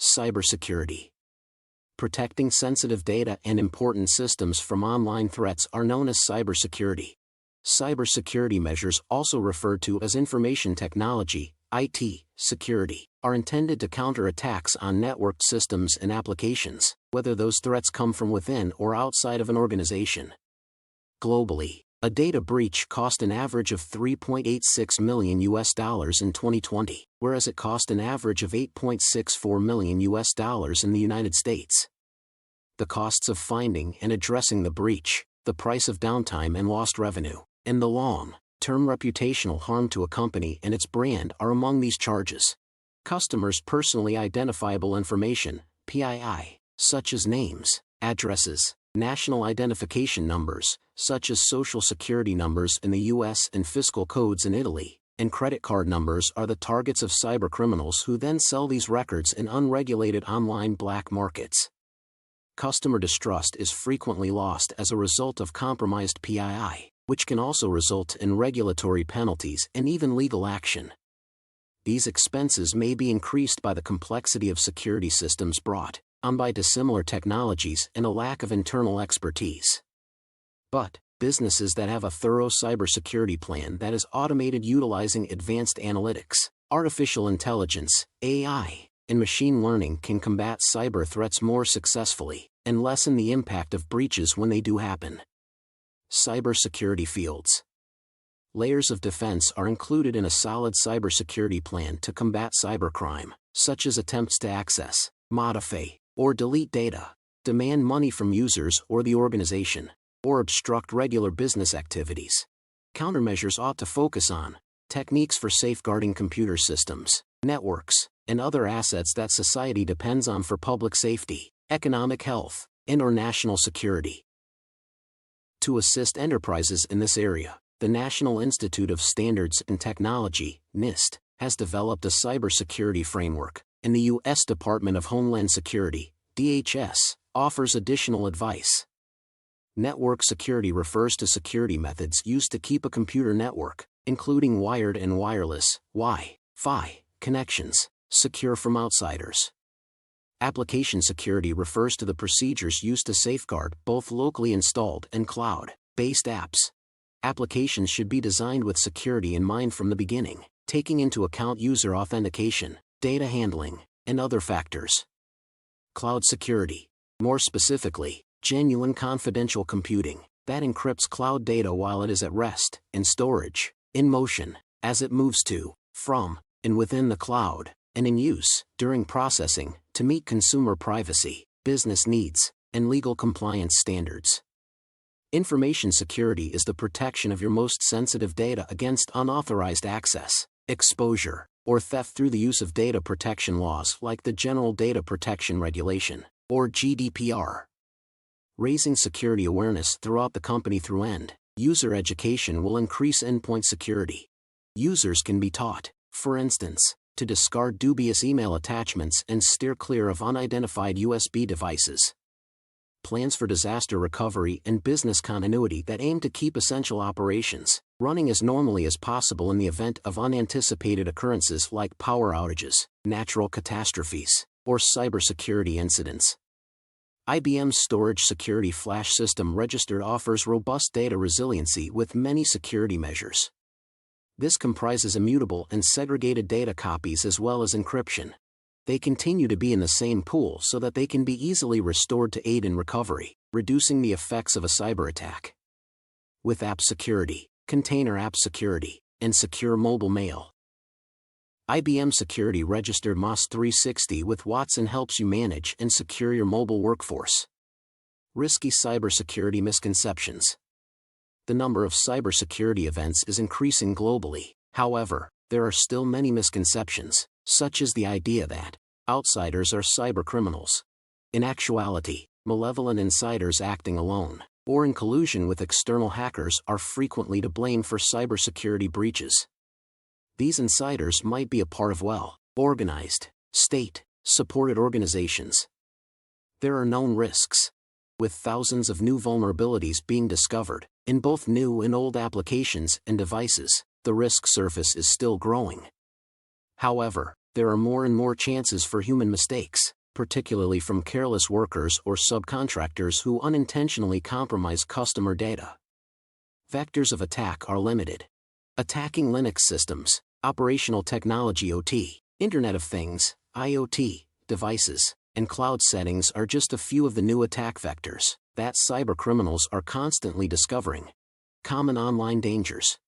Cybersecurity. Protecting sensitive data and important systems from online threats are known as cybersecurity. Cybersecurity measures, also referred to as information technology, IT, security, are intended to counter attacks on networked systems and applications, whether those threats come from within or outside of an organization. Globally, a data breach cost an average of $3.86 million in 2020, whereas it cost an average of $8.64 million in the United States. The costs of finding and addressing the breach, the price of downtime and lost revenue, and the long-term reputational harm to a company and its brand are among these charges. Customers' personally identifiable information, PII, such as names, addresses, national identification numbers, such as social security numbers in the US and fiscal codes in Italy, and credit card numbers are the targets of cybercriminals who then sell these records in unregulated online black markets. Customer distrust is frequently lost as a result of compromised PII, which can also result in regulatory penalties and even legal action. These expenses may be increased by the complexity of security systems brought on by dissimilar technologies and a lack of internal expertise. But businesses that have a thorough cybersecurity plan that is automated utilizing advanced analytics, artificial intelligence, AI, and machine learning can combat cyber threats more successfully and lessen the impact of breaches when they do happen. Cybersecurity fields. Layers of defense are included in a solid cybersecurity plan to combat cybercrime, such as attempts to access, modify, or delete data, demand money from users or the organization, or obstruct regular business activities. Countermeasures ought to focus on techniques for safeguarding computer systems, networks, and other assets that society depends on for public safety, economic health, and/or national security. To assist enterprises in this area, the National Institute of Standards and Technology, NIST, has developed a cybersecurity framework, and the U.S. Department of Homeland Security, DHS, offers additional advice. Network security refers to security methods used to keep a computer network, including wired and wireless, Wi-Fi, connections, secure from outsiders. Application security refers to the procedures used to safeguard both locally installed and cloud-based apps. Applications should be designed with security in mind from the beginning, taking into account user authentication, data handling, and other factors. Cloud security. More specifically, genuine confidential computing that encrypts cloud data while it is at rest, in storage, in motion, as it moves to, from, and within the cloud, and in use, during processing, to meet consumer privacy, business needs, and legal compliance standards. Information security is the protection of your most sensitive data against unauthorized access, exposure, or theft through the use of data protection laws like the General Data Protection Regulation, or GDPR. Raising security awareness throughout the company through end-user education will increase endpoint security. Users can be taught, for instance, to discard dubious email attachments and steer clear of unidentified USB devices. Plans for disaster recovery and business continuity that aim to keep essential operations running as normally as possible in the event of unanticipated occurrences like power outages, natural catastrophes, or cybersecurity incidents. IBM's Storage Security Flash System Registered offers robust data resiliency with many security measures. This comprises immutable and segregated data copies as well as encryption. They continue to be in the same pool so that they can be easily restored to aid in recovery, reducing the effects of a cyber attack. With app security, container app security, and secure mobile mail. IBM Security Registered MOS 360 with Watson helps you manage and secure your mobile workforce. Risky cybersecurity misconceptions. The number of cybersecurity events is increasing globally. However, there are still many misconceptions, such as the idea that outsiders are cybercriminals. In actuality, malevolent insiders acting alone, or in collusion with external hackers are frequently to blame for cybersecurity breaches. These insiders might be a part of well-organized, state-supported organizations. There are known risks. With thousands of new vulnerabilities being discovered, in both new and old applications and devices, the risk surface is still growing. However, there are more and more chances for human mistakes, particularly from careless workers or subcontractors who unintentionally compromise customer data. Vectors of attack are limited. Attacking Linux systems, operational technology OT, Internet of Things, IoT, devices, and cloud settings are just a few of the new attack vectors that cybercriminals are constantly discovering. Common online dangers.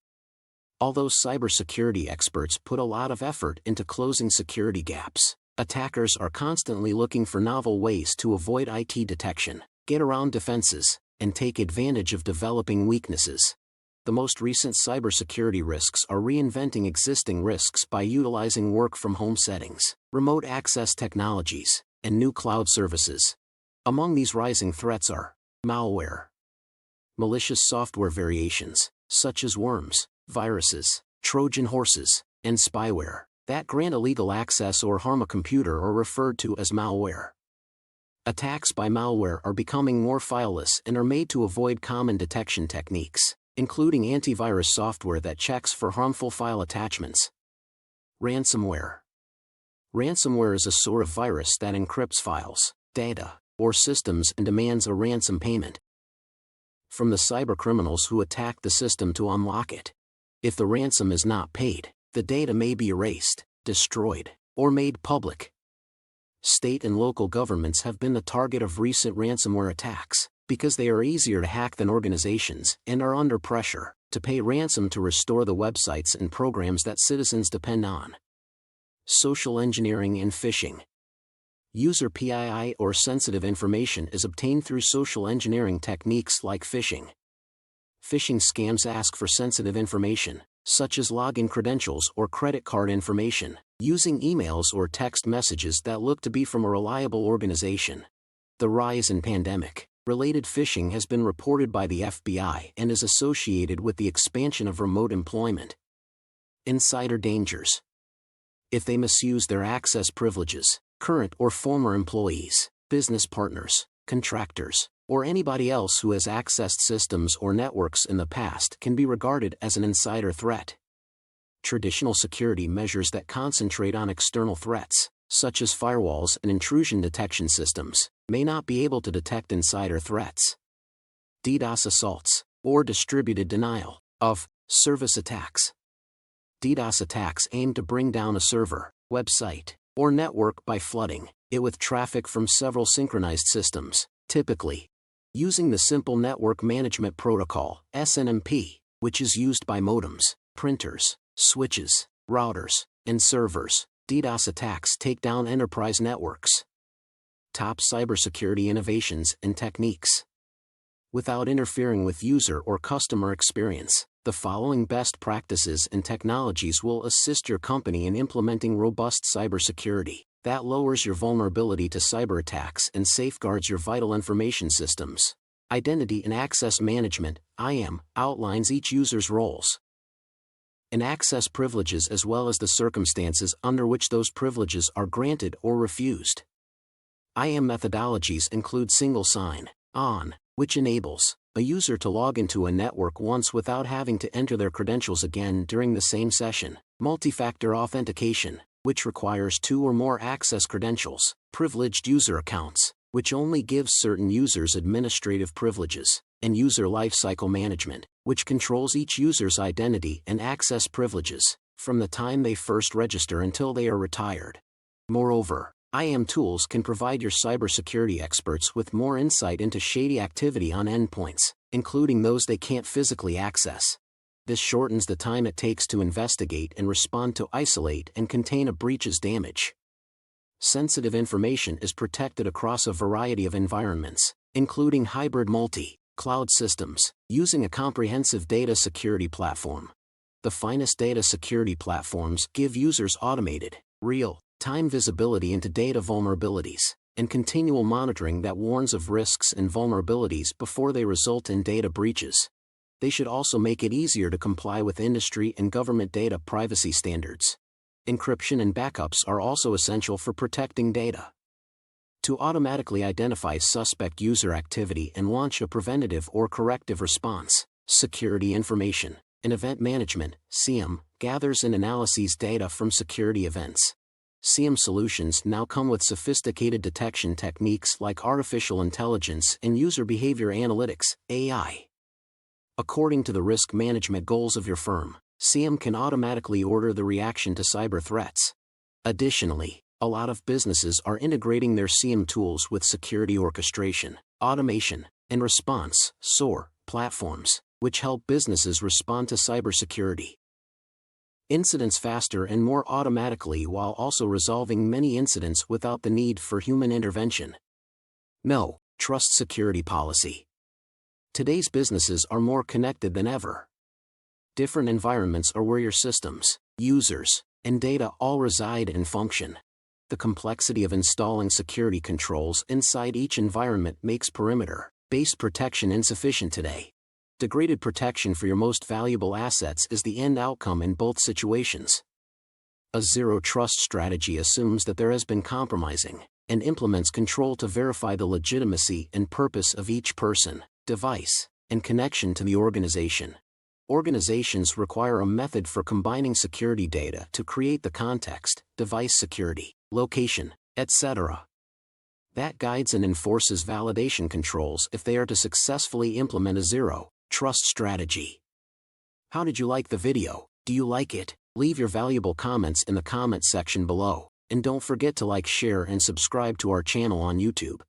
Although cybersecurity experts put a lot of effort into closing security gaps, attackers are constantly looking for novel ways to avoid IT detection, get around defenses, and take advantage of developing weaknesses. The most recent cybersecurity risks are reinventing existing risks by utilizing work-from-home settings, remote access technologies, and new cloud services. Among these rising threats are malware, malicious software variations, such as worms, viruses, Trojan horses, and spyware, that grant illegal access or harm a computer are referred to as malware. Attacks by malware are becoming more fileless and are made to avoid common detection techniques, including antivirus software that checks for harmful file attachments. Ransomware. Ransomware is a sort of virus that encrypts files, data, or systems and demands a ransom payment from the cybercriminals who attack the system to unlock it. If the ransom is not paid, the data may be erased, destroyed, or made public. State and local governments have been the target of recent ransomware attacks, because they are easier to hack than organizations and are under pressure to pay ransom to restore the websites and programs that citizens depend on. Social engineering and phishing. User PII or sensitive information is obtained through social engineering techniques like phishing. Phishing scams ask for sensitive information, such as login credentials or credit card information, using emails or text messages that look to be from a reliable organization. The rise in pandemic-related phishing has been reported by the FBI and is associated with the expansion of remote employment. Insider dangers. If they misuse their access privileges, current or former employees, business partners, contractors, or anybody else who has accessed systems or networks in the past can be regarded as an insider threat. Traditional security measures that concentrate on external threats, such as firewalls and intrusion detection systems, may not be able to detect insider threats. DDoS assaults, or distributed denial of service attacks. DDoS attacks aim to bring down a server, website, or network by flooding it with traffic from several synchronized systems, typically using the Simple Network Management Protocol, SNMP, which is used by modems, printers, switches, routers, and servers. DDoS attacks take down enterprise networks. Top cybersecurity innovations and techniques. Without interfering with user or customer experience, the following best practices and technologies will assist your company in implementing robust cybersecurity that lowers your vulnerability to cyber attacks and safeguards your vital information systems. Identity and Access Management, IAM, outlines each user's roles and access privileges as well as the circumstances under which those privileges are granted or refused. IAM methodologies include single sign-on, which enables a user to log into a network once without having to enter their credentials again during the same session. Multi-factor authentication, which requires 2 or more access credentials. Privileged user accounts, which only gives certain users administrative privileges. And user lifecycle management, which controls each user's identity and access privileges, from the time they first register until they are retired. Moreover, IAM tools can provide your cybersecurity experts with more insight into shady activity on endpoints, including those they can't physically access. This shortens the time it takes to investigate and respond to isolate and contain a breach's damage. Sensitive information is protected across a variety of environments, including hybrid multi-cloud systems, using a comprehensive data security platform. The finest data security platforms give users automated, real-time visibility into data vulnerabilities, and continual monitoring that warns of risks and vulnerabilities before they result in data breaches. They should also make it easier to comply with industry and government data privacy standards. Encryption and backups are also essential for protecting data. To automatically identify suspect user activity and launch a preventative or corrective response, Security Information and Event Management, SIEM, gathers and analyzes data from security events. SIEM solutions now come with sophisticated detection techniques like artificial intelligence and user behavior analytics, AI. According to the risk management goals of your firm, SIEM can automatically order the reaction to cyber threats. Additionally, a lot of businesses are integrating their SIEM tools with security orchestration, automation, and response (SOAR) platforms, which help businesses respond to cybersecurity incidents faster and more automatically while also resolving many incidents without the need for human intervention. No trust security policy. Today's businesses are more connected than ever. Different environments are where your systems, users, and data all reside and function. The complexity of installing security controls inside each environment makes perimeter-based protection insufficient today. Degraded protection for your most valuable assets is the end outcome in both situations. A zero-trust strategy assumes that there has been compromising, and implements control to verify the legitimacy and purpose of each person, device, and connection to the organization. Organizations require a method for combining security data to create the context, device security, location, etc. that guides and enforces validation controls if they are to successfully implement a zero-trust strategy. How did you like the video? Do you like it? Leave your valuable comments in the comment section below, and don't forget to like, share, and subscribe to our channel on YouTube.